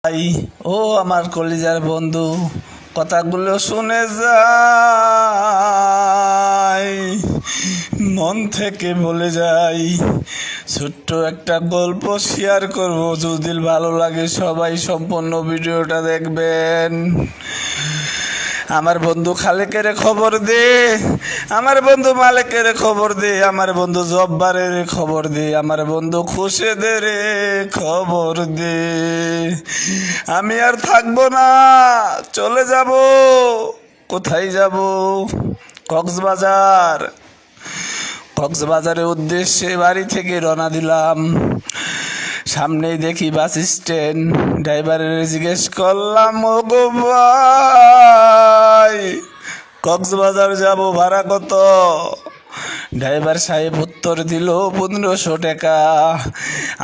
ভাই ও আমার কলিজার বন্ধু, কথাগুলো শুনে যাই, মন থেকে বলে যাই। ছোট্ট একটা গল্প শেয়ার করব, যদি ভালো লাগে সবাই সম্পূর্ণ ভিডিওটা দেখবেন। আমার বন্ধু খালেকের খবর দে, আমার বন্ধু মালিকের খবর দে, আমার বন্ধু জব্বারের খবর দে, আমার বন্ধু খুশেদের খবর দে। আমি আর থাকবো না, চলে যাব। কোথায় যাব? কক্সবাজার। কক্সবাজারের উদ্দেশ্যে বাড়ি থেকে রওনা দিলাম। সামনেই দেখি বাস স্ট্যান্ড। ড্রাইভারের জিজ্ঞেস করলাম, ও গো ভাই, কক্সবাজার যাব, ভাড়া কত? ড্রাইভার সাহেব উত্তর দিল 1500 টাকা।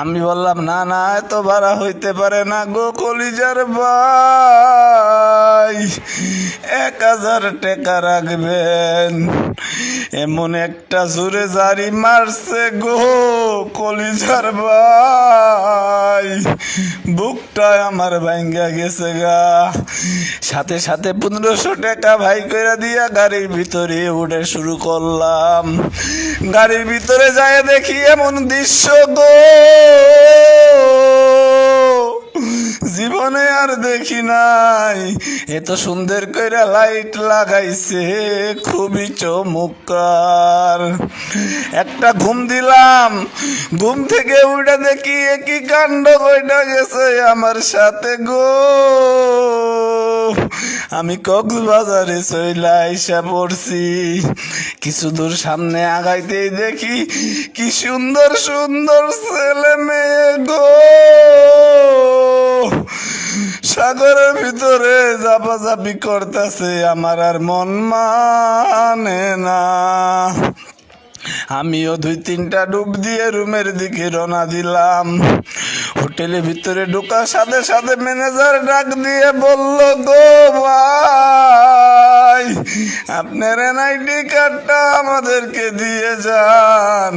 আমি বললাম, না না, এত ভাড়া হইতে পারে না গো কলিজার ভাই, 1000 টাকা রাখবেন। এমন একটা জোরে জারি মারছে গো কলিজার ভাই, বুকটা আমার ভাঙ্গা গেছে গা। সাথে সাথে 1500 টাকা ভাই কইরা দিয়া গাড়ির ভিতরে উঠে শুরু করলাম। গাড়ির ভিতরে যায় দেখি এমন দৃশ্য গো, জীবনে আর দেখি নাই। এত সুন্দর কইরা লাইট লাগাইছে, খুবই চমৎকার। একটা ঘুম দিলাম, ঘুম থেকে উঠে দেখি একই কাণ্ড কইটা গেছে আমার সাথে গো। আমি কক্সবাজারে চইলা আইসা পড়ছি। কিছু দূর সামনে আগাইতেই দেখি কি সুন্দর সুন্দর ছেলে মেয়ে গো, সাগরের ভিতরে জাপাজাপি করতেছে। আমার আর মন মানে না। আমিও 2-3টা ডুব দিয়ে রুমের দিকে রওনা দিলাম। হোটেলের ভিতরে ঢোকার সাথে সাথে ম্যানেজার ডাক দিয়ে বলল, গো ভাই, আপনার এনআইডি কার্ডটা আমাদেরকে দিয়ে যান,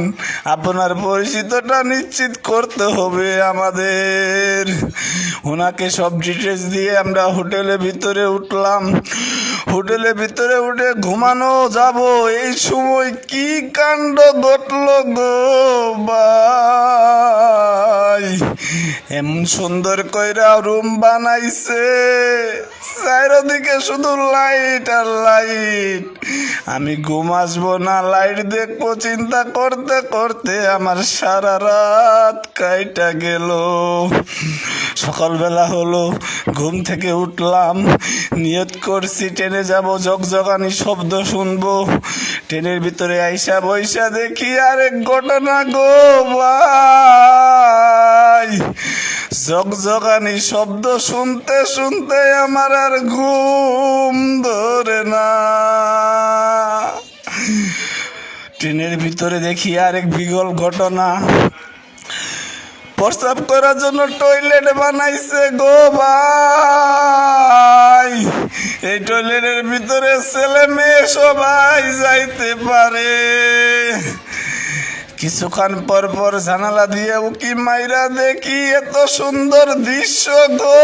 আপনার পরিচিতটা নিশ্চিত করতে হবে আমাদের। ওনাকে সব ডিটেলস দিয়ে আমরা হোটেলের ভিতরে উঠলাম। হোটেলের ভিতরে উঠে ঘুমানো যাব, এই সময় কি কাণ্ড ঘটল গো ভাই। এমন সুন্দর কইরা রুম বানাইছে, চারিদিকে শুধু লাইট আর লাইট। আমি ঘুম আসবো না লাইট দেখবো চিন্তা করতে করতে আমার সারা রাত কাইটা গেল। সকালবেলা হলো, ঘুম থেকে উঠলাম, নিয়ত করছি ট্রেনে যাব, জগজগানি শব্দ শুনবো। ট্রেনের ভিতরে আইসা বইসা দেখি আরেক ঘটনা গো ভাই, জগজগানি শব্দ শুনতে শুনতে আমার আর ঘুম ধরে না। ট্রেনের ভিতরে দেখি আরেক বিগল ঘটনা, প্রস্রাব করার জন্য টয়লেট বানাইছে গো ভাই। এই টয়লেটের ভিতরে ছেলে মেয়ে সবাই যাইতে পারে। কিছুক্ষণ পর পর জানালা দিয়ে উকি মাইরা দেখি এত সুন্দর দৃশ্য গো।